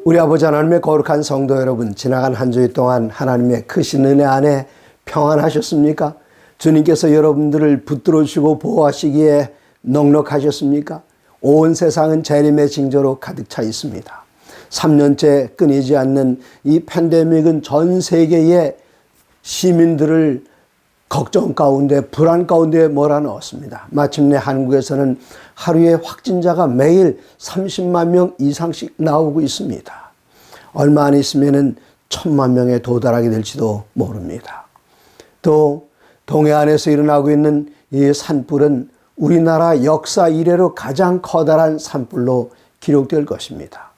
우리 아버지 하나님의 거룩한 성도 여러분, 지나간 한 주일 동안 하나님의 크신 은혜 안에 평안하셨습니까? 주님께서 여러분들을 붙들어 주시고 보호하시기에 넉넉하셨습니까? 온 세상은 재림의 징조로 가득 차 있습니다. 3년째 끊이지 않는 이 팬데믹은 전 세계의 시민들을 걱정 가운데, 불안 가운데 몰아넣었습니다. 마침내 한국에서는 하루에 확진자가 매일 30만 명 이상씩 나오고 있습니다. 얼마 안 있으면 1000만 명에 도달하게 될지도 모릅니다. 또 동해안에서 일어나고 있는 이 산불은 우리나라 역사 이래로 가장 커다란 산불로 기록될 것입니다.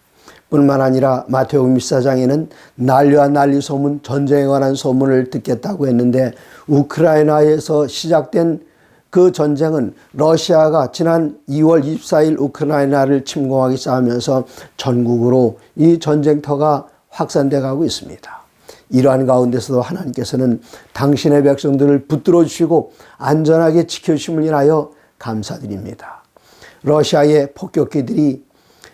뿐만 아니라 마태복음 24장에는 난리와 난리 소문, 전쟁에 관한 소문을 듣겠다고 했는데 우크라이나에서 시작된 그 전쟁은 러시아가 지난 2월 24일 우크라이나를 침공하기 시작하면서 전국으로 이 전쟁터가 확산돼 가고 있습니다. 이러한 가운데서도 하나님께서는 당신의 백성들을 붙들어 주시고 안전하게 지켜주심을 인하여 감사드립니다. 러시아의 폭격기들이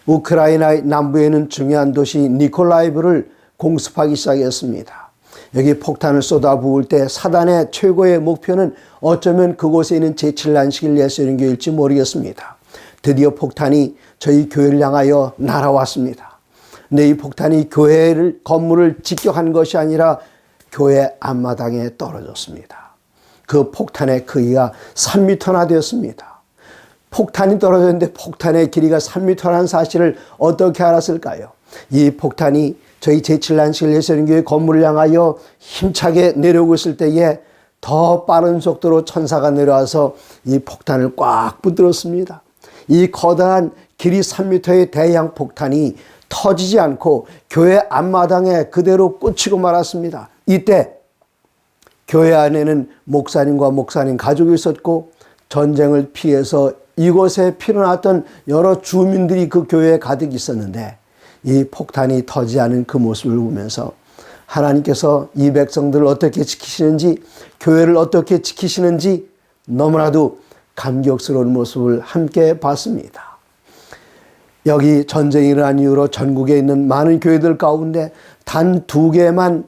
우크라이나 남부에 있는 중요한 도시 니콜라이브를 공습하기 시작했습니다. 여기 폭탄을 쏟아부을 때 사단의 최고의 목표는 어쩌면 그곳에 있는 제7난식을 내세우는 교회일지 모르겠습니다. 드디어 폭탄이 저희 교회를 향하여 날아왔습니다. 근데 이 폭탄이 건물을 직격한 것이 아니라 교회 앞마당에 떨어졌습니다. 그 폭탄의 크기가 3m나 되었습니다. 폭탄이 떨어졌는데 폭탄의 길이가 3m라는 사실을 어떻게 알았을까요? 이 폭탄이 저희 제7난식을 내세우는 교회 건물을 향하여 힘차게 내려오고 있을 때에 더 빠른 속도로 천사가 내려와서 이 폭탄을 꽉 붙들었습니다. 이 커다란 길이 3m의 대양 폭탄이 터지지 않고 교회 앞마당에 그대로 꽂히고 말았습니다. 이때 교회 안에는 목사님과 목사님 가족이 있었고 전쟁을 피해서 이곳에 피어났던 여러 주민들이 그 교회에 가득 있었는데 이 폭탄이 터지지 않은 그 모습을 보면서 하나님께서 이 백성들을 어떻게 지키시는지, 교회를 어떻게 지키시는지 너무나도 감격스러운 모습을 함께 봤습니다. 여기 전쟁이 일어난 이후로 전국에 있는 많은 교회들 가운데 단 2개만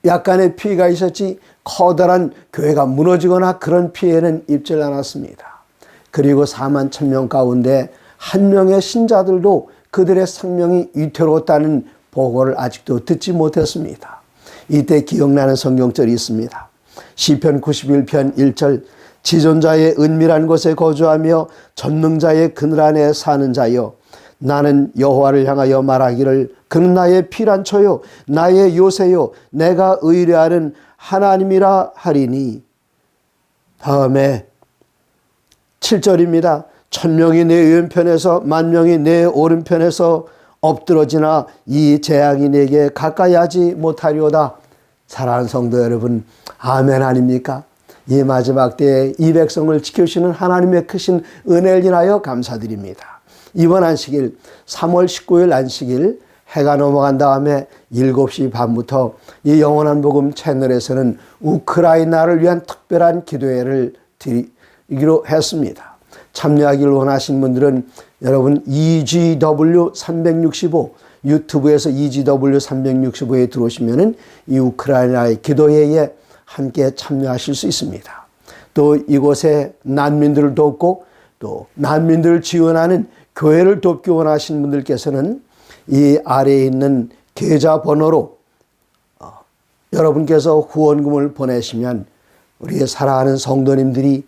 약간의 피해가 있었지 커다란 교회가 무너지거나 그런 피해는 입질 않았습니다. 그리고 4만 1000명 가운데 1명의 신자들도 그들의 생명이 위태로웠다는 보고를 아직도 듣지 못했습니다. 이때 기억나는 성경절이 있습니다. 시편 91편 1절 지존자의 은밀한 곳에 거주하며 전능자의 그늘 안에 사는 자여 나는 여호와를 향하여 말하기를 그는 나의 피난처요 나의 요새요 내가 의뢰하는 하나님이라 하리니. 다음에 7절입니다. 1000명이 내 왼편에서 10,000명이 내 오른편에서 엎드러지나 이 재앙이 내게 가까이 하지 못하리오다. 사랑하는 성도 여러분, 아멘 아닙니까? 이 마지막 때에 이 백성을 지켜주시는 하나님의 크신 은혜를 인하여 감사드립니다. 이번 안식일 3월 19일 안식일 해가 넘어간 다음에 7시 반부터 이 영원한 복음 채널에서는 우크라이나를 위한 특별한 기도회를 드리기로 했습니다. 참여하기를 원하신 분들은 여러분 EGW 365 유튜브에서 EGW 365에 들어오시면은 이 우크라이나의 기도회에 함께 참여하실 수 있습니다. 또 이곳에 난민들을 돕고 또 난민들을 지원하는 교회를 돕기 원하신 분들께서는 이 아래에 있는 계좌번호로 여러분께서 후원금을 보내시면 우리의 사랑하는 성도님들이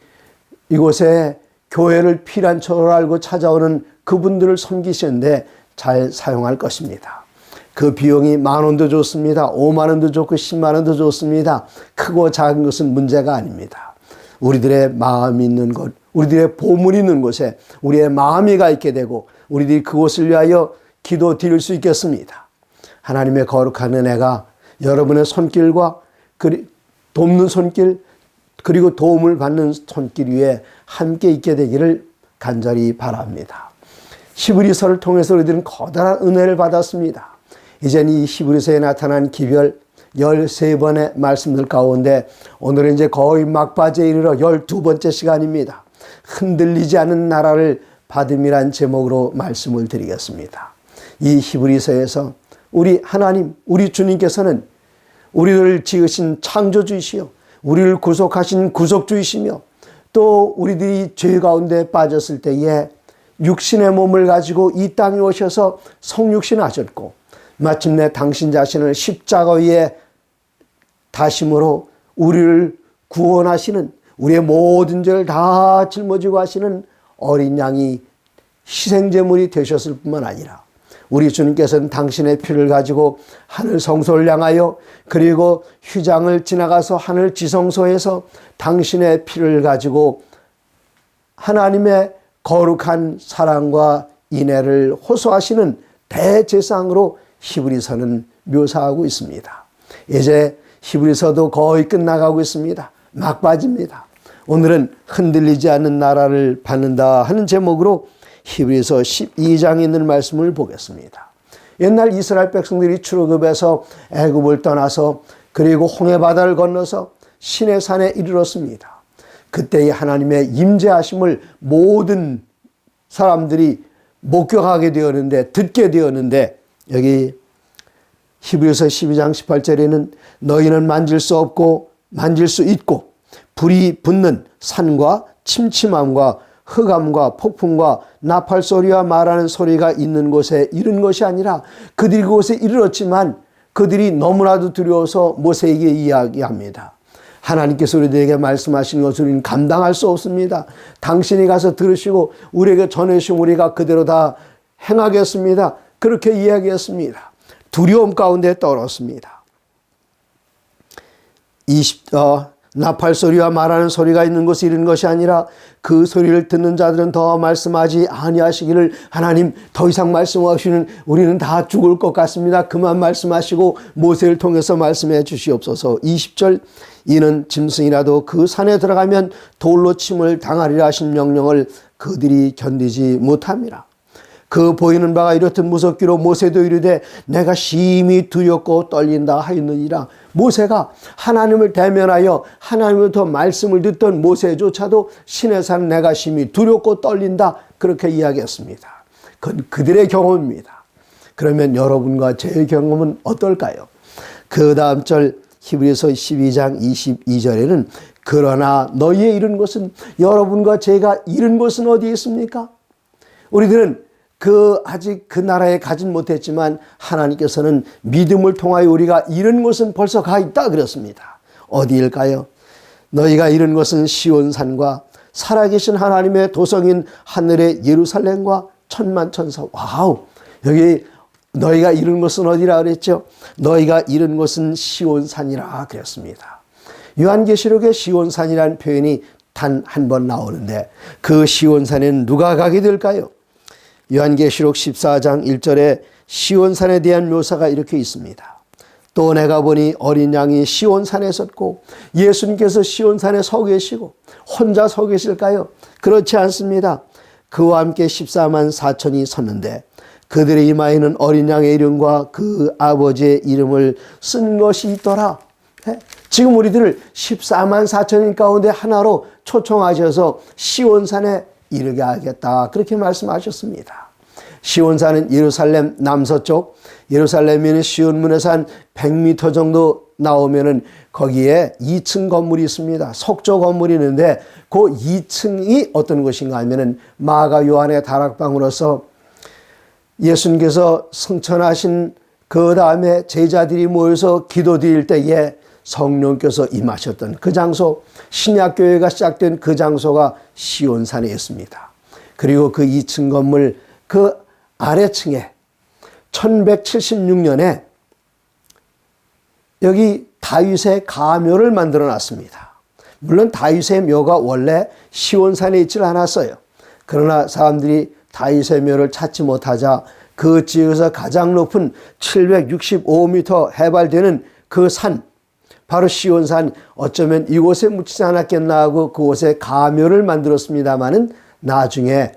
이곳에 교회를 피난처로 알고 찾아오는 그분들을 섬기시는데 잘 사용할 것입니다. 그 비용이 10,000원도 좋습니다. 50,000원도 좋고 100,000원도 좋습니다. 크고 작은 것은 문제가 아닙니다. 우리들의 마음이 있는 곳, 우리들의 보물이 있는 곳에 우리의 마음이 가 있게 되고 우리들이 그곳을 위하여 기도 드릴 수 있겠습니다. 하나님의 거룩한 은혜가 여러분의 손길과 돕는 손길 그리고 도움을 받는 손길 위에 함께 있게 되기를 간절히 바랍니다. 히브리서를 통해서 우리들은 커다란 은혜를 받았습니다. 이제는 이 히브리서에 나타난 기별 13번의 말씀들 가운데 오늘은 이제 거의 막바지에 이르러 12번째 시간입니다. 흔들리지 않은 나라를 받음이란 제목으로 말씀을 드리겠습니다. 이 히브리서에서 우리 하나님, 우리 주님께서는 우리를 지으신 창조주이시요, 우리를 구속하신 구속주이시며, 또 우리들이 죄 가운데 빠졌을 때에 육신의 몸을 가지고 이 땅에 오셔서 성육신하셨고, 마침내 당신 자신을 십자가 위에 다심으로 우리를 구원하시는, 우리의 모든 죄를 다 짊어지고 하시는 어린 양이 희생제물이 되셨을 뿐만 아니라, 우리 주님께서는 당신의 피를 가지고 하늘 성소를 향하여, 그리고 휘장을 지나가서 하늘 지성소에서 당신의 피를 가지고 하나님의 거룩한 사랑과 인애를 호소하시는 대제사장으로 히브리서는 묘사하고 있습니다. 이제 히브리서도 거의 끝나가고 있습니다. 막바지입니다. 오늘은 흔들리지 않는 나라를 받는다 하는 제목으로 히브리서 12장에 있는 말씀을 보겠습니다. 옛날 이스라엘 백성들이 출애굽에서 애굽을 떠나서 그리고 홍해바다를 건너서 시내산에 이르렀습니다. 그때의 하나님의 임재하심을 모든 사람들이 목격하게 되었는데, 듣게 되었는데, 여기 히브리서 12장 18절에는 너희는 만질 수 없고 만질 수 있고 불이 붙는 산과 침침함과 흑암과 폭풍과 나팔 소리와 말하는 소리가 있는 곳에 이른 것이 아니라, 그들이 그곳에 이르렀지만 그들이 너무나도 두려워서 모세에게 이야기합니다. 하나님께서 우리들에게 말씀하신 것을 우리는 감당할 수 없습니다. 당신이 가서 들으시고 우리에게 전해주시면 우리가 그대로 다 행하겠습니다. 그렇게 이야기했습니다. 두려움 가운데 떨었습니다. 나팔 소리와 말하는 소리가 있는 곳에 이른 것이 아니라 그 소리를 듣는 자들은 더 말씀하지 아니하시기를, 하나님 더 이상 말씀하시는 우리는 다 죽을 것 같습니다. 그만 말씀하시고 모세를 통해서 말씀해 주시옵소서. 20절, 이는 짐승이라도 그 산에 들어가면 돌로 침을 당하리라 하신 명령을 그들이 견디지 못함이라. 그 보이는 바가 이렇듯 무섭기로 모세도 이르되 내가 심히 두렵고 떨린다 하였느니라. 모세가 하나님을 대면하여 하나님으로부터 말씀을 듣던 모세조차도 시내산 내가 심히 두렵고 떨린다, 그렇게 이야기했습니다. 그건 그들의 경험입니다. 그러면 여러분과 제 경험은 어떨까요? 그 다음 절 히브리서 12장 22절에는 그러나 너희의 이른 곳은, 여러분과 제가 이른 곳은 어디에 있습니까? 우리들은 아직 그 나라에 가진 못했지만 하나님께서는 믿음을 통하여 우리가 이른 곳은 벌써 가 있다 그랬습니다. 어디일까요? 너희가 이른 곳은 시온산과 살아계신 하나님의 도성인 하늘의 예루살렘과 천만천사. 와우! 여기 너희가 이른 곳은 어디라 그랬죠? 너희가 이른 곳은 시온산이라 그랬습니다. 요한계시록에 시온산이라는 표현이 단 한 번 나오는데, 그 시온산에는 누가 가게 될까요? 요한계시록 14장 1절에 시온산에 대한 묘사가 이렇게 있습니다. 또 내가 보니 어린 양이 시온산에 섰고, 예수님께서 시온산에 서 계시고 혼자 서 계실까요? 그렇지 않습니다. 그와 함께 14만 4천이 섰는데 그들의 이마에는 어린 양의 이름과 그 아버지의 이름을 쓴 것이 있더라. 지금 우리들을 14만 4천인 가운데 하나로 초청하셔서 시온산에 이르게 하겠다, 그렇게 말씀하셨습니다. 시온산은 예루살렘 남서쪽, 예루살렘에는 시온문에서 한 100m 정도 나오면은 거기에 2층 건물이 있습니다. 석조 건물이 있는데 그 2층이 어떤 곳인가 하면은 마가 요한의 다락방으로서 예수님께서 승천하신 그 다음에 제자들이 모여서 기도드릴 때에 성령께서 임하셨던 그 장소, 신약교회가 시작된 그 장소가 시온산에 있습니다. 그리고 그 2층 건물 그 아래층에 1176년에 여기 다윗의 가묘를 만들어 놨습니다. 물론 다윗의 묘가 원래 시온산에 있지는 않았어요. 그러나 사람들이 다윗의 묘를 찾지 못하자 그 지역에서 가장 높은 765m 해발되는 그 산, 바로 시온산, 어쩌면 이곳에 묻히지 않았겠나 하고 그곳에 가묘를 만들었습니다마는 나중에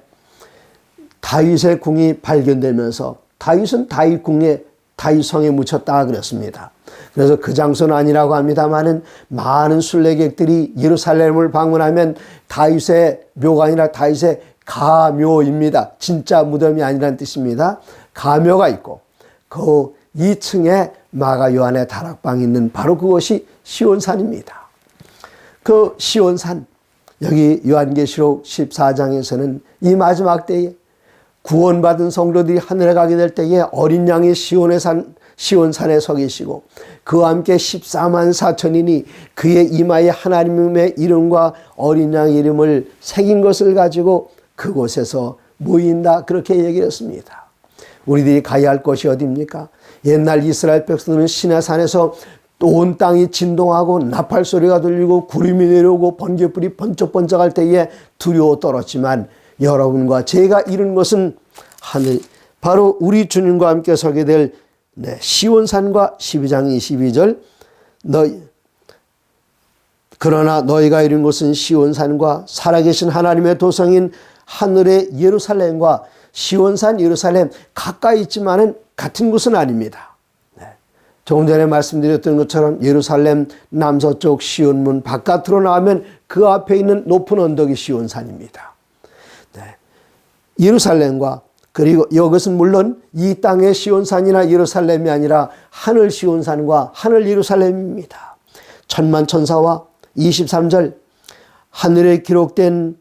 다윗의 궁이 발견되면서 다윗은 다윗궁에 다윗성에 묻혔다 그랬습니다. 그래서 그 장소는 아니라고 합니다마는 많은 순례객들이 예루살렘을 방문하면 다윗의 묘가 아니라 다윗의 가묘입니다. 진짜 무덤이 아니라는 뜻입니다. 가묘가 있고 그 2층에 마가 요한의 다락방이 있는 바로 그것이 시온산입니다. 그 시온산, 여기 요한계시록 14장에서는 이 마지막 때에 구원받은 성도들이 하늘에 가게 될 때에 어린 양이 시온산에 서 계시고 그와 함께 14만 4천인이 그의 이마에 하나님의 이름과 어린 양의 이름을 새긴 것을 가지고 그곳에서 모인다, 그렇게 얘기를 했습니다. 우리들이 가야 할 곳이 어디입니까? 옛날 이스라엘 백성들은 시내산에서 온 땅이 진동하고 나팔 소리가 들리고 구름이 내려오고 번개불이 번쩍번쩍할 때에 두려워 떨었지만 여러분과 제가 이룬 것은 하늘, 바로 우리 주님과 함께 서게 될 시온산과 12장 22절 그러나 너희가 이룬 것은 시온산과 살아계신 하나님의 도성인 하늘의 예루살렘과 시온산 예루살렘 가까이 있지만은 같은 곳은 아닙니다. 조금 전에 말씀드렸던 것처럼 예루살렘 남서쪽 시온문 바깥으로 나오면 그 앞에 있는 높은 언덕이 시온산입니다. 예루살렘과 그리고 이것은 물론 이 땅의 시온산이나 예루살렘이 아니라 하늘 시온산과 하늘 예루살렘입니다. 천만천사와 23절 하늘에 기록된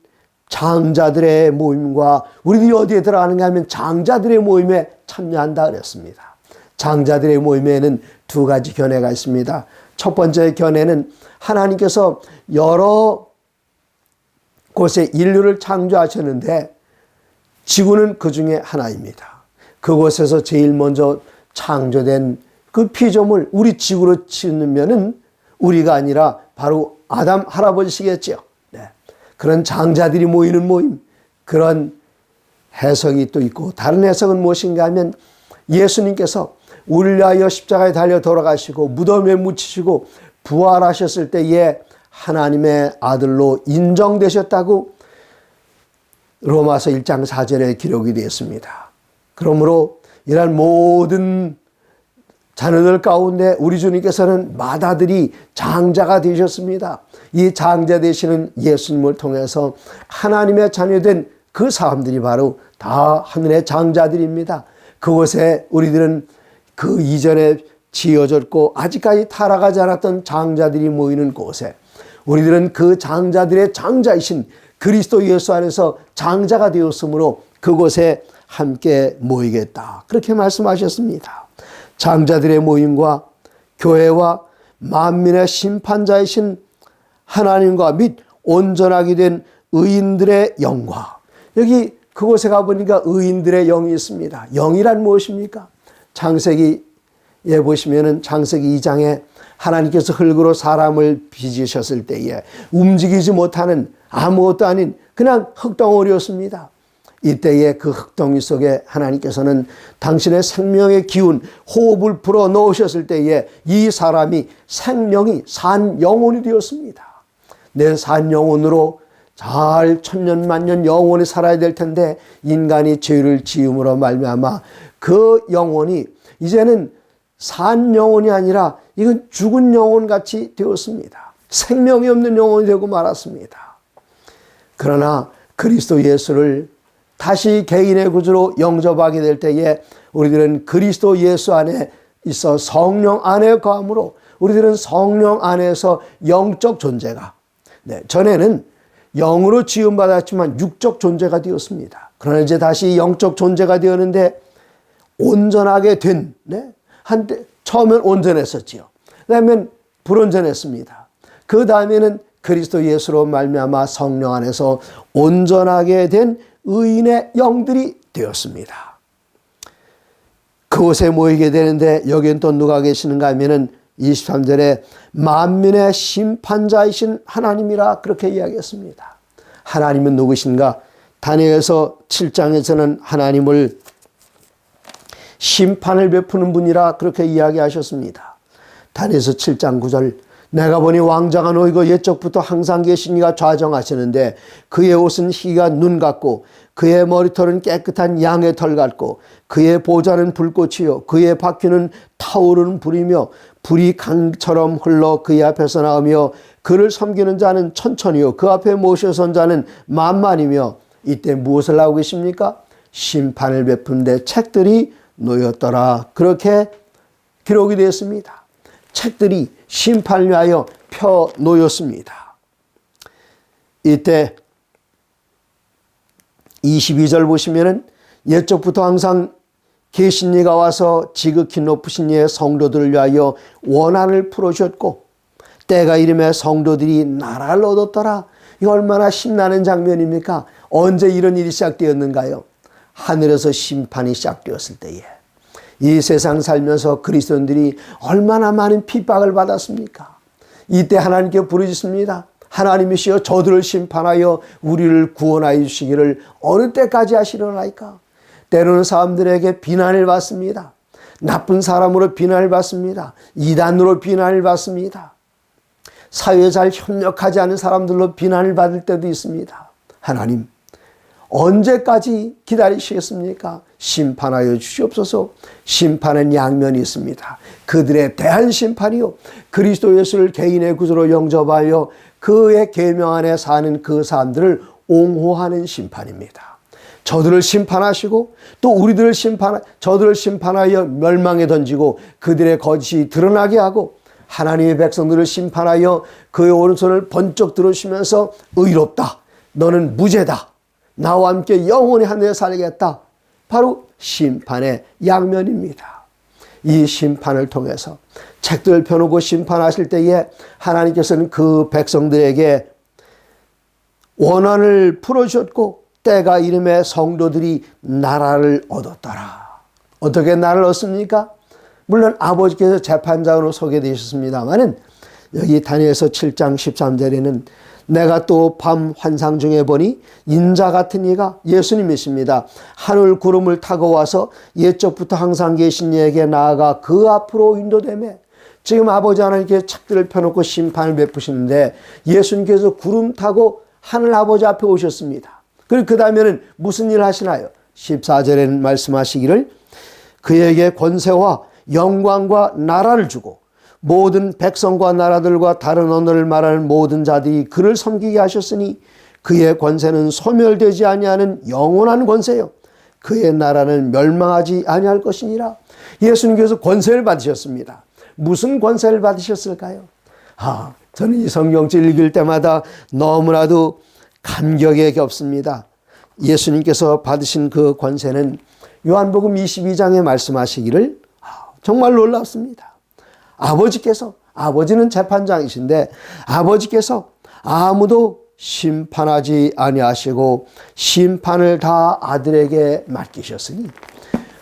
장자들의 모임과 우리들이 어디에 들어가는가 하면 장자들의 모임에 참여한다 그랬습니다. 장자들의 모임에는 두 가지 견해가 있습니다. 첫 번째 견해는 하나님께서 여러 곳에 인류를 창조하셨는데 지구는 그 중에 하나입니다. 그곳에서 제일 먼저 창조된 그 피조물 우리 지구로 치면은 우리가 아니라 바로 아담 할아버지시겠죠. 그런 장자들이 모이는 모임, 그런 해석이 또 있고 다른 해석은 무엇인가 하면 예수님께서 우리를 위하여 십자가에 달려 돌아가시고 무덤에 묻히시고 부활하셨을 때에 하나님의 아들로 인정되셨다고 로마서 1장 4절에 기록이 되었습니다. 그러므로 이런 모든 자녀들 가운데 우리 주님께서는 맏아들이 장자가 되셨습니다. 이 장자 되시는 예수님을 통해서 하나님의 자녀된 그 사람들이 바로 다 하늘의 장자들입니다. 그곳에 우리들은 그 이전에 지어졌고 아직까지 타락하지 않았던 장자들이 모이는 곳에 우리들은 그 장자들의 장자이신 그리스도 예수 안에서 장자가 되었으므로 그곳에 함께 모이겠다, 그렇게 말씀하셨습니다. 장자들의 모임과 교회와 만민의 심판자이신 하나님과 및 온전하게 된 의인들의 영과, 여기 그곳에 가보니까 의인들의 영이 있습니다. 영이란 무엇입니까? 창세기에 보시면은 창세기 2장에 하나님께서 흙으로 사람을 빚으셨을 때에 움직이지 못하는 아무것도 아닌 그냥 흙덩어리였습니다. 이때에 그 흙덩이 속에 하나님께서는 당신의 생명의 기운, 호흡을 불어 넣으셨을 때에 이 사람이 생명이 산 영혼이 되었습니다. 내 산 영혼으로 잘 천년만년 영원히 살아야 될 텐데 인간이 죄를 지음으로 말미암아 그 영혼이 이제는 산 영혼이 아니라 이건 죽은 영혼 같이 되었습니다. 생명이 없는 영혼이 되고 말았습니다. 그러나 그리스도 예수를 다시 개인의 구주로 영접하게 될 때에 우리들은 그리스도 예수 안에 있어 성령 안에 거함으로 우리들은 성령 안에서 영적 존재가, 전에는 영으로 지음받았지만 육적 존재가 되었습니다. 그러나 이제 다시 영적 존재가 되었는데 온전하게 된, 한때 처음엔 온전했었지요. 그다음엔 불온전했습니다. 그 다음에는 그리스도 예수로 말미암아 성령 안에서 온전하게 된 의인의 영들이 되었습니다. 그곳에 모이게 되는데 여기엔 또 누가 계시는가 하면은 23절에 만민의 심판자이신 하나님이라 그렇게 이야기했습니다. 하나님은 누구신가? 다니엘서 7장에서는 하나님을 심판을 베푸는 분이라 그렇게 이야기하셨습니다. 다니엘서 7장 9절 내가 보니 왕자가 놓이고 옛적부터 항상 계신 이가 좌정하시는데 그의 옷은 희가 눈 같고 그의 머리털은 깨끗한 양의 털 같고 그의 보좌는 불꽃이요 그의 바퀴는 타오르는 불이며 불이 강처럼 흘러 그의 앞에서 나오며 그를 섬기는 자는 천천히요 그 앞에 모셔선 자는 만만이며 이때 무엇을 하고 계십니까? 심판을 베푼데 책들이 놓였더라. 그렇게 기록이 되었습니다. 책들이 심판을 위하여 펴 놓였습니다. 이때 22절 보시면은 옛적부터 항상 계신 이가 와서 지극히 높으신 이의 성도들을 위하여 원한을 풀어주셨고 때가 이름에 성도들이 나라를 얻었더라. 이거 얼마나 신나는 장면입니까? 언제 이런 일이 시작되었는가요? 하늘에서 심판이 시작되었을 때에 이 세상 살면서 그리스도인들이 얼마나 많은 핍박을 받았습니까? 이때 하나님께 부르짖습니다. 하나님이시여 저들을 심판하여 우리를 구원하여 주시기를 어느 때까지 하시려나이까? 때로는 사람들에게 비난을 받습니다. 나쁜 사람으로 비난을 받습니다. 이단으로 비난을 받습니다. 사회에 잘 협력하지 않은 사람들로 비난을 받을 때도 있습니다. 하나님, 언제까지 기다리시겠습니까? 심판하여 주시옵소서. 심판은 양면이 있습니다. 그들에 대한 심판이요, 그리스도 예수를 개인의 구주로 영접하여 그의 계명 안에 사는 그 사람들을 옹호하는 심판입니다. 저들을 심판하시고 또 우리들을 저들을 심판하여 멸망에 던지고 그들의 거짓이 드러나게 하고 하나님의 백성들을 심판하여 그의 오른손을 번쩍 들으시면서 의롭다, 너는 무죄다, 나와 함께 영원히 하늘에 살겠다. 바로 심판의 양면입니다. 이 심판을 통해서 책들을 펴놓고 심판하실 때에 하나님께서는 그 백성들에게 원한을 풀어주셨고 때가 이름에 성도들이 나라를 얻었더라. 어떻게 나라를 얻습니까? 물론 아버지께서 재판장으로 소개되셨습니다마는 여기 다니엘서 7장 13절에는 내가 또 밤 환상 중에 보니 인자 같은 이가, 예수님이십니다, 하늘 구름을 타고 와서 옛적부터 항상 계신 이에게 나아가 그 앞으로 인도되매, 지금 아버지 하나님께 책들을 펴놓고 심판을 베푸시는데 예수님께서 구름 타고 하늘 아버지 앞에 오셨습니다. 그리고 그 다음에는 무슨 일을 하시나요? 14절에는 말씀하시기를 그에게 권세와 영광과 나라를 주고 모든 백성과 나라들과 다른 언어를 말하는 모든 자들이 그를 섬기게 하셨으니 그의 권세는 소멸되지 아니하는 영원한 권세요, 그의 나라는 멸망하지 아니할 것이니라. 예수님께서 권세를 받으셨습니다. 무슨 권세를 받으셨을까요? 저는 이 성경책 읽을 때마다 너무나도 감격에 겹습니다. 예수님께서 받으신 그 권세는 요한복음 22장에 말씀하시기를 정말 놀랍습니다. 아버지는 재판장이신데 아버지께서 아무도 심판하지 아니하시고 심판을 다 아들에게 맡기셨으니,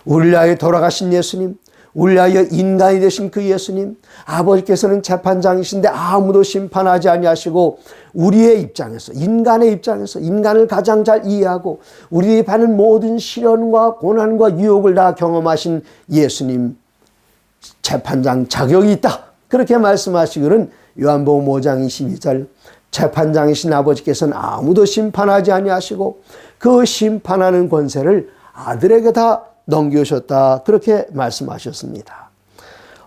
우리를 위하여 돌아가신 예수님, 우리를 위하여 인간이 되신 그 예수님, 아버지께서는 재판장이신데 아무도 심판하지 아니하시고 우리의 입장에서, 인간의 입장에서 인간을 가장 잘 이해하고 우리의 받는 모든 시련과 고난과 유혹을 다 경험하신 예수님, 재판장 자격이 있다, 그렇게 말씀하시기는 요한복음 5장 22절 재판장이신 아버지께서는 아무도 심판하지 아니하시고 그 심판하는 권세를 아들에게 다 넘겨주셨다, 그렇게 말씀하셨습니다.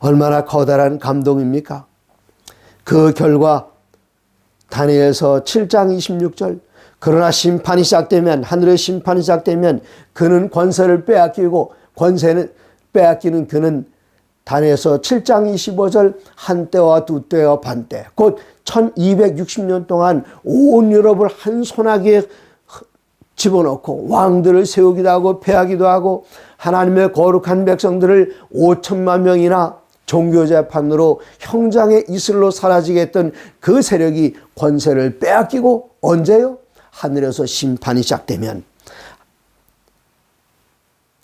얼마나 커다란 감동입니까? 그 결과 다니엘서 7장 26절 그러나 심판이 시작되면, 하늘의 심판이 시작되면 그는 권세를 빼앗기고 권세는 빼앗기는 그는 다니엘서 7장 25절 한때와 두때와 반때 곧 1260년 동안 온 유럽을 한 손아귀에 집어넣고 왕들을 세우기도 하고 패하기도 하고 하나님의 거룩한 백성들을 5천만 명이나 종교재판으로 형장의 이슬로 사라지게 했던 그 세력이 권세를 빼앗기고, 언제요? 하늘에서 심판이 시작되면.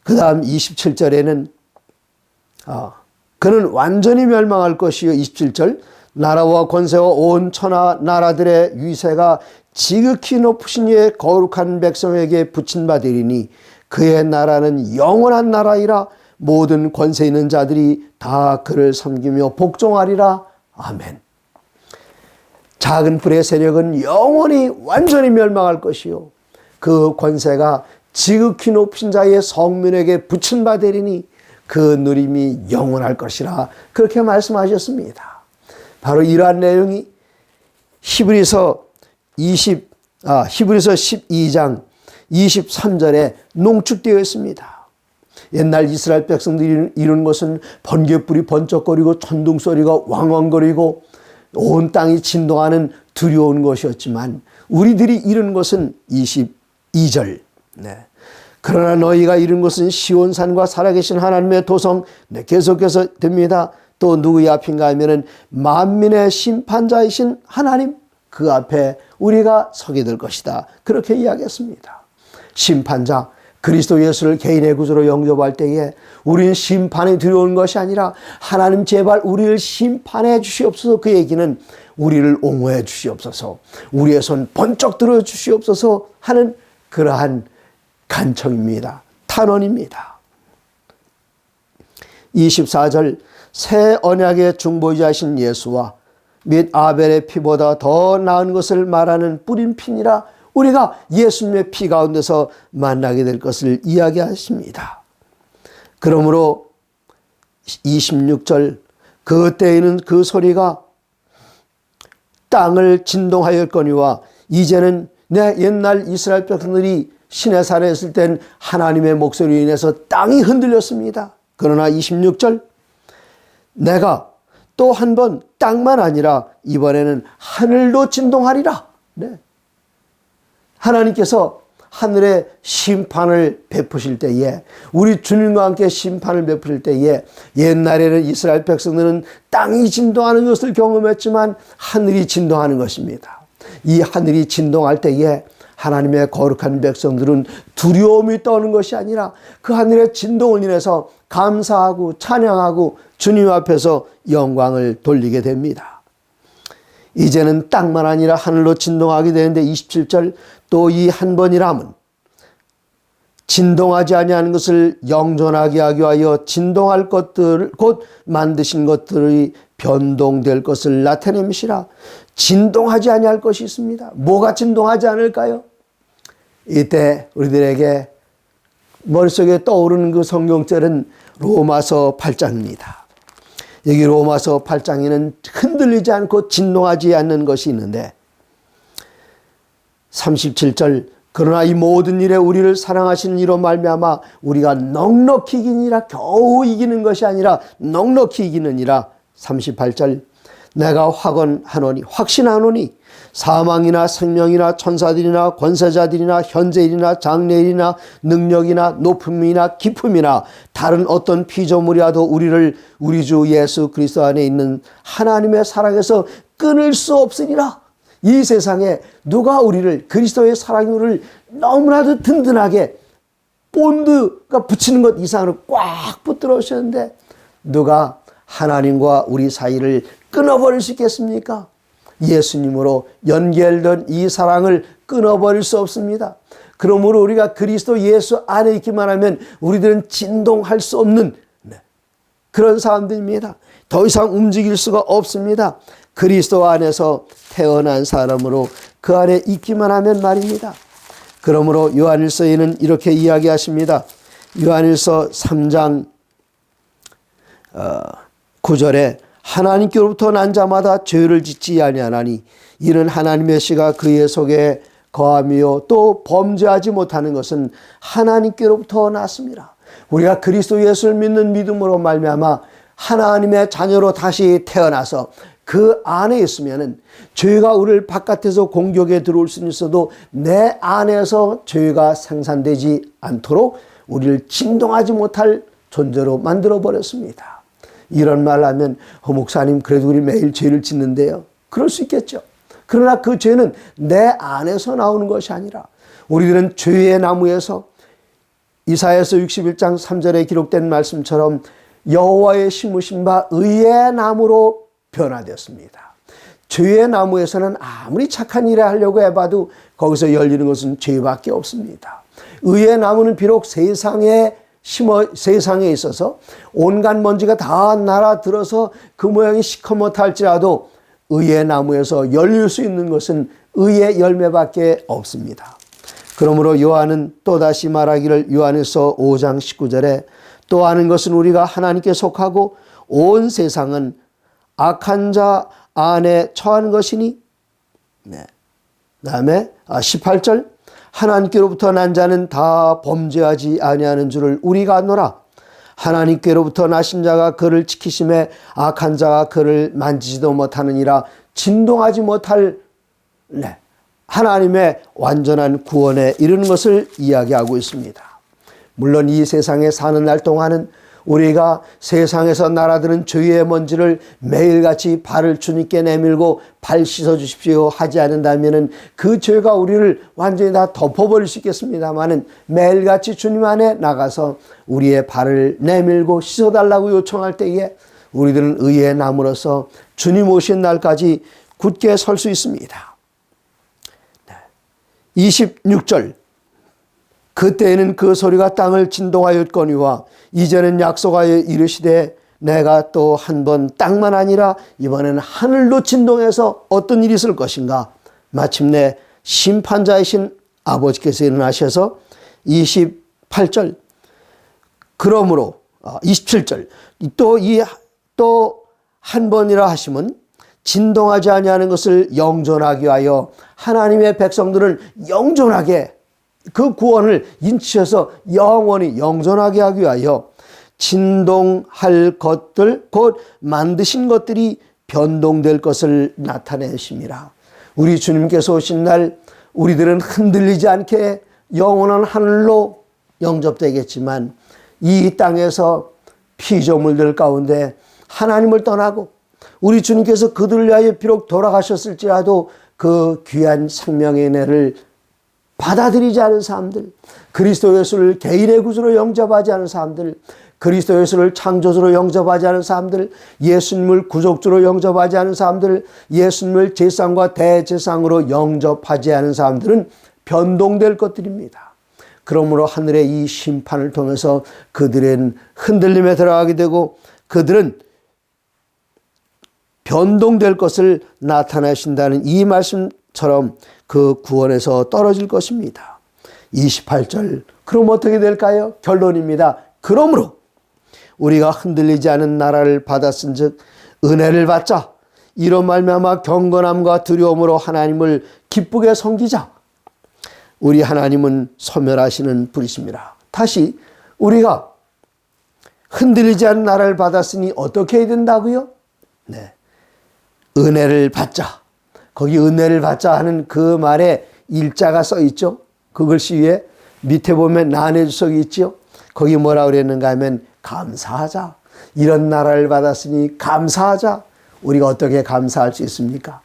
그 다음 27절에는 그는 완전히 멸망할 것이요, 27절 나라와 권세와 온 천하 나라들의 위세가 지극히 높으신 이의 거룩한 백성에게 붙인 바 되리니 그의 나라는 영원한 나라이라. 모든 권세 있는 자들이 다 그를 섬기며 복종하리라. 아멘. 작은 불의 세력은 영원히 완전히 멸망할 것이요, 그 권세가 지극히 높은 자의 성민에게 붙인 바 되리니 그 누림이 영원할 것이라, 그렇게 말씀하셨습니다. 바로 이러한 내용이 히브리서 12장 23절에 농축되어 있습니다. 옛날 이스라엘 백성들이 이룬 것은 번개불이 번쩍거리고 천둥소리가 왕왕거리고 온 땅이 진동하는 두려운 것이었지만 우리들이 이룬 것은 22절. 그러나 너희가 이룬 것은 시온산과 살아계신 하나님의 도성. 계속해서 됩니다. 또 누구의 앞인가 하면은 만민의 심판자이신 하나님, 그 앞에 우리가 서게 될 것이다. 그렇게 이야기했습니다. 심판자, 그리스도 예수를 개인의 구주로 영접할 때에 우리는 심판이 두려운 것이 아니라 하나님 제발 우리를 심판해 주시옵소서. 그 얘기는 우리를 옹호해 주시옵소서, 우리의 손 번쩍 들어 주시옵소서 하는 그러한 간청입니다. 탄원입니다. 24절, 새 언약의 중보자이신 예수와 및 아벨의 피보다 더 나은 것을 말하는 뿌린 피니라. 우리가 예수님의 피 가운데서 만나게 될 것을 이야기하십니다. 그러므로 26절, 그때에는 그 소리가 땅을 진동하였거니와 이제는 내 옛날 이스라엘 백성들이 시내산에 있을 땐 하나님의 목소리로 인해서 땅이 흔들렸습니다. 그러나 26절, 내가 또 한 번 땅만 아니라 이번에는 하늘도 진동하리라. 하나님께서 하늘에 심판을 베푸실 때에, 우리 주님과 함께 심판을 베푸실 때에, 옛날에는 이스라엘 백성들은 땅이 진동하는 것을 경험했지만 하늘이 진동하는 것입니다. 이 하늘이 진동할 때에 하나님의 거룩한 백성들은 두려움이 떠는 것이 아니라 그 하늘의 진동을 인해서 감사하고 찬양하고 주님 앞에서 영광을 돌리게 됩니다. 이제는 땅만 아니라 하늘로 진동하게 되는데 27절, 또 이 한 번이라면 진동하지 아니하는 것을 영존하게 하기 위하여 진동할 것들, 곧 만드신 것들이 변동될 것을 나타냄이시라. 진동하지 아니할 것이 있습니다. 뭐가 진동하지 않을까요? 이때 우리들에게 머릿속에 떠오르는 그 성경절은 로마서 8장입니다. 여기 로마서 8장에는 흔들리지 않고 진동하지 않는 것이 있는데 37절, 그러나 이 모든 일에 우리를 사랑하시는 이로 말미암아 우리가 넉넉히 이기니라. 겨우 이기는 것이 아니라 넉넉히 이기느니라. 38절, 내가 확신하노니 사망이나 생명이나 천사들이나 권세자들이나 현재일이나 장래일이나 능력이나 높음이나 깊음이나 다른 어떤 피조물이라도 우리를 우리 주 예수 그리스도 안에 있는 하나님의 사랑에서 끊을 수 없으리라. 이 세상에 누가 우리를, 그리스도의 사랑이 우리를 너무나도 든든하게 본드가 붙이는 것 이상으로 꽉 붙들어 오셨는데 누가 하나님과 우리 사이를 끊어버릴 수 있겠습니까? 예수님으로 연결된 이 사랑을 끊어버릴 수 없습니다. 그러므로 우리가 그리스도 예수 안에 있기만 하면 우리들은 진동할 수 없는 그런 사람들입니다. 더 이상 움직일 수가 없습니다. 그리스도 안에서 태어난 사람으로 그 안에 있기만 하면 말입니다. 그러므로 요한일서에는 이렇게 이야기하십니다. 요한일서 3장 9절에 하나님께로부터 난 자마다 죄를 짓지 아니하나니 이는 하나님의 씨가 그의 속에 거함이요 또 범죄하지 못하는 것은 하나님께로부터 났습니다. 우리가 그리스도 예수를 믿는 믿음으로 말미암아 하나님의 자녀로 다시 태어나서 그 안에 있으면은 죄가 우리를 바깥에서 공격에 들어올 수는 있어도 내 안에서 죄가 생산되지 않도록 우리를 진동하지 못할 존재로 만들어 버렸습니다. 이런 말 하면 목사님 그래도 우리 매일 죄를 짓는데요. 그럴 수 있겠죠. 그러나 그 죄는 내 안에서 나오는 것이 아니라 우리들은 죄의 나무에서 이사야서 61장 3절에 기록된 말씀처럼 여호와의 심으신 바 의의 나무로 변화되었습니다. 죄의 나무에서는 아무리 착한 일을 하려고 해봐도 거기서 열리는 것은 죄밖에 없습니다. 의의 나무는 비록 세상에 있어서 온갖 먼지가 다 날아들어서 그 모양이 시커멓다 할지라도 의의 나무에서 열릴 수 있는 것은 의의 열매밖에 없습니다. 그러므로 요한은 또다시 말하기를 요한일서 5장 19절에 또 아는 것은 우리가 하나님께 속하고 온 세상은 악한 자 안에 처한 것이니 그다음에 18절 하나님께로부터 난 자는 다 범죄하지 아니하는 줄을 우리가 아노라. 하나님께로부터 나신 자가 그를 지키심에 악한 자가 그를 만지지도 못하느니라. 진동하지 못할 하나님의 완전한 구원에 이르는 것을 이야기하고 있습니다. 물론 이 세상에 사는 날 동안은 우리가 세상에서 날아드는 죄의 먼지를 매일같이 발을 주님께 내밀고 발 씻어 주십시오 하지 않는다면 그 죄가 우리를 완전히 다 덮어버릴 수 있겠습니다만, 매일같이 주님 안에 나가서 우리의 발을 내밀고 씻어달라고 요청할 때에 우리들은 의의 나무로서 주님 오신 날까지 굳게 설 수 있습니다. 26절, 그때에는 그 소리가 땅을 진동하였거니와 이제는 약속하여 이르시되 내가 또 한 번 땅만 아니라 이번에는 하늘로 진동해서 어떤 일이 있을 것인가. 마침내 심판자이신 아버지께서 일어나셔서 28절, 그러므로 27절, 또 한 번이라 하시면 진동하지 아니하는 것을 영존하게 하여 하나님의 백성들을 영존하게, 그 구원을 인치셔서 영원히 영존하게 하기 위하여 진동할 것들, 곧 만드신 것들이 변동될 것을 나타내십니다. 우리 주님께서 오신 날 우리들은 흔들리지 않게 영원한 하늘로 영접되겠지만, 이 땅에서 피조물들 가운데 하나님을 떠나고 우리 주님께서 그들을 위하여 비록 돌아가셨을지라도 그 귀한 생명의 은혜를 받아들이지 않은 사람들, 그리스도 예수를 개인의 구주로 영접하지 않은 사람들, 그리스도 예수를 창조주로 영접하지 않은 사람들, 예수님을 구속주로 영접하지 않은 사람들, 예수님을 제상과 대제상으로 영접하지 않은 사람들은 변동될 것들입니다. 그러므로 하늘의 이 심판을 통해서 그들은 흔들림에 들어가게 되고 그들은 변동될 것을 나타내신다는 이 말씀처럼 그 구원에서 떨어질 것입니다. 28절, 그럼 어떻게 될까요? 결론입니다. 그러므로 우리가 흔들리지 않은 나라를 받았은 즉 은혜를 받자. 이로 말미암아 경건함과 두려움으로 하나님을 기쁘게 섬기자. 우리 하나님은 소멸하시는 분이십니다. 다시, 우리가 흔들리지 않은 나라를 받았으니 어떻게 해야 된다고요? 네, 은혜를 받자. 거기 은혜를 받자 하는 그 말에 일자가 써 있죠. 그 글씨 위에 밑에 보면 난해 주석이 있죠. 거기 뭐라 그랬는가 하면 감사하자. 이런 나라를 받았으니 감사하자. 우리가 어떻게 감사할 수 있습니까?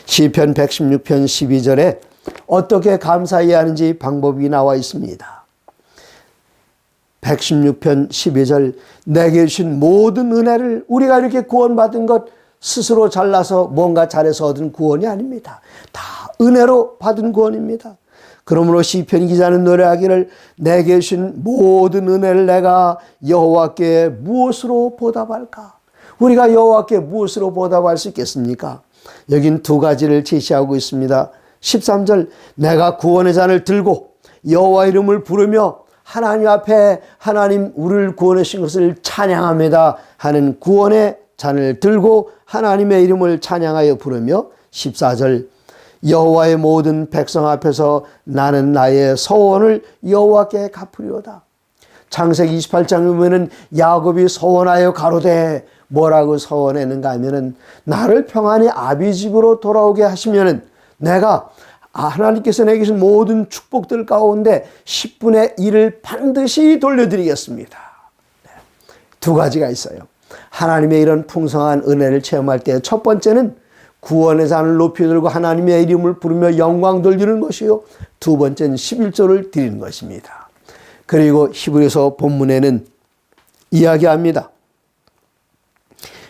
시편 116편 12절에 어떻게 감사해야 하는지 방법이 나와 있습니다. 116편 12절, 내게 주신 모든 은혜를, 우리가 이렇게 구원받은 것 스스로 잘나서 뭔가 잘해서 얻은 구원이 아닙니다. 다 은혜로 받은 구원입니다. 그러므로 시편 기자는 노래하기를 내게 주신 모든 은혜를 내가 여호와께 무엇으로 보답할까? 우리가 여호와께 무엇으로 보답할 수 있겠습니까? 여긴 두 가지를 제시하고 있습니다. 13절, 내가 구원의 잔을 들고 여호와 이름을 부르며 하나님 앞에 하나님 우리를 구원해 주신 것을 찬양합니다 하는 구원의 잔을 들고 하나님의 이름을 찬양하여 부르며, 14절, 여호와의 모든 백성 앞에서 나는 나의 서원을 여호와께 갚으리로다. 창세기 28장에 보면은 야곱이 서원하여 가로되 뭐라고 서원했는가 하면은 나를 평안히 아비 집으로 돌아오게 하시면은 내가 하나님께서 내게 주신 모든 축복들 가운데 10분의 1을 반드시 돌려드리겠습니다. 두 가지가 있어요. 하나님의 이런 풍성한 은혜를 체험할 때 첫 번째는 구원의 잔을 높이 들고 하나님의 이름을 부르며 영광 돌리는 것이요, 두 번째는 11조를 드리는 것입니다. 그리고 히브리서 본문에는 이야기합니다.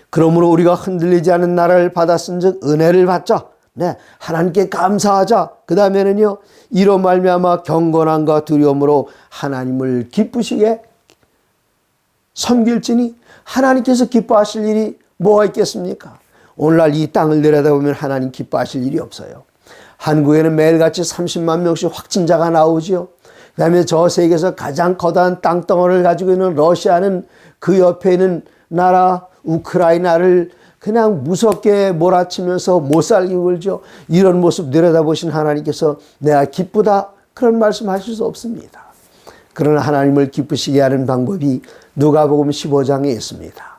그러므로 우리가 흔들리지 않은 나라를 받았은즉 은혜를 받자. 네, 하나님께 감사하자. 그 다음에는요, 이로 말미암아 경건함과 두려움으로 하나님을 기쁘시게 섬길지니. 하나님께서 기뻐하실 일이 뭐가 있겠습니까? 오늘날 이 땅을 내려다보면 하나님 기뻐하실 일이 없어요. 한국에는 매일같이 30만 명씩 확진자가 나오지요. 그 다음에 저 세계에서 가장 커다란 땅덩어리를 가지고 있는 러시아는 그 옆에 있는 나라 우크라이나를 그냥 무섭게 몰아치면서 못 살게 굴죠. 이런 모습 내려다보신 하나님께서 내가 기쁘다, 그런 말씀 하실 수 없습니다. 그러나 하나님을 기쁘시게 하는 방법이 누가복음 15장에 있습니다.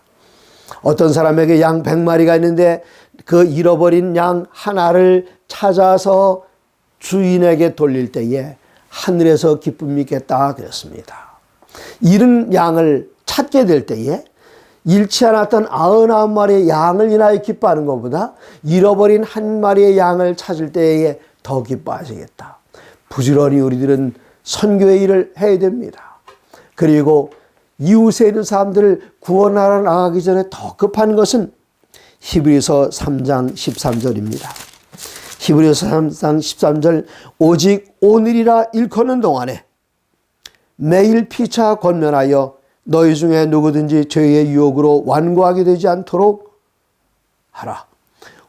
어떤 사람에게 양 100마리가 있는데 그 잃어버린 양 하나를 찾아서 주인에게 돌릴 때에 하늘에서 기쁨이 있겠다 그랬습니다. 잃은 양을 찾게 될 때에 잃지 않았던 99마리의 양을 인하여 기뻐하는 것보다 잃어버린 한 마리의 양을 찾을 때에 더 기뻐하시겠다. 부지런히 우리들은 선교의 일을 해야 됩니다. 그리고 이웃에 있는 사람들을 구원하러 나가기 전에 더 급한 것은 히브리서 3장 13절입니다. 히브리서 3장 13절 오직 오늘이라 일컫는 동안에 매일 피차 권면하여 너희 중에 누구든지 죄의 유혹으로 완고하게 되지 않도록 하라.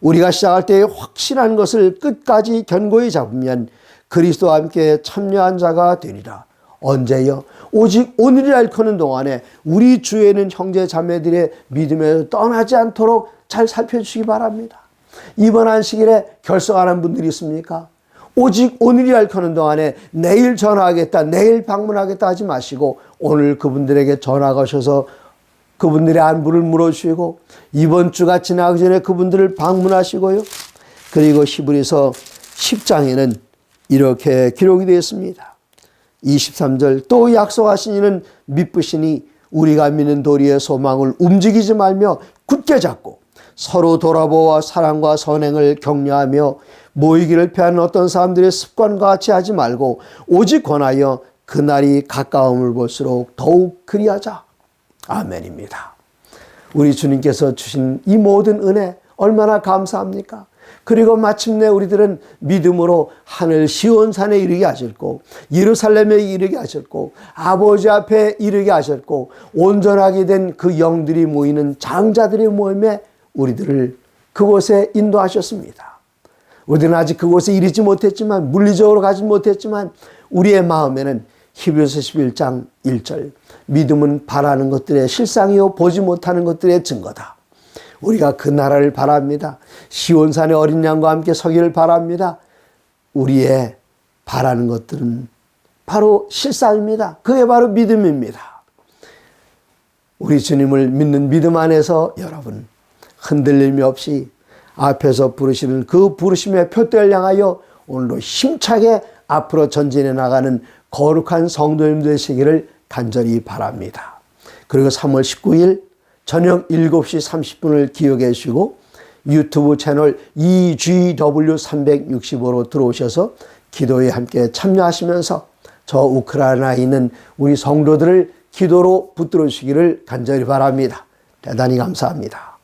우리가 시작할 때에 확신한 것을 끝까지 견고히 잡으면 그리스도와 함께 참여한 자가 되리라. 언제요? 오직 오늘이라 일컫는 동안에 우리 주위에 있는 형제 자매들의 믿음에서 떠나지 않도록 잘 살펴주시기 바랍니다. 이번 안식일에 결석하는 분들이 있습니까? 오직 오늘이라 일컫는 동안에 내일 전화하겠다, 내일 방문하겠다 하지 마시고 오늘 그분들에게 전화가 오셔서 그분들의 안부를 물어주시고 이번 주가 지나기 전에 그분들을 방문하시고요. 그리고 히브리서 10장에는 이렇게 기록이 되어 있습니다. 23절 또 약속하신 이는 미쁘시니 우리가 믿는 도리의 소망을 움직이지 말며 굳게 잡고 서로 돌아보아 사랑과 선행을 격려하며 모이기를 피하는 어떤 사람들의 습관과 같이 하지 말고 오직 권하여 그날이 가까움을 볼수록 더욱 그리하자. 아멘입니다. 우리 주님께서 주신 이 모든 은혜 얼마나 감사합니까? 그리고 마침내 우리들은 믿음으로 하늘 시온산에 이르게 하셨고 예루살렘에 이르게 하셨고 아버지 앞에 이르게 하셨고 온전하게 된 그 영들이 모이는 장자들의 모임에 우리들을 그곳에 인도하셨습니다. 우리는 아직 그곳에 이르지 못했지만 물리적으로 가지 못했지만 우리의 마음에는 히브리서 11장 1절 믿음은 바라는 것들의 실상이요 보지 못하는 것들의 증거다. 우리가 그 나라를 바랍니다. 시온산의 어린 양과 함께 서기를 바랍니다. 우리의 바라는 것들은 바로 실상입니다. 그게 바로 믿음입니다. 우리 주님을 믿는 믿음 안에서 여러분 흔들림이 없이 앞에서 부르시는 그 부르심의 표대를 향하여 오늘도 힘차게 앞으로 전진해 나가는 거룩한 성도님 되시기를 간절히 바랍니다. 그리고 3월 19일 저녁 7시 30분을 기억해 주시고 유튜브 채널 EGW365로 들어오셔서 기도에 함께 참여하시면서 저 우크라이나에 있는 우리 성도들을 기도로 붙들어 주시기를 간절히 바랍니다. 대단히 감사합니다.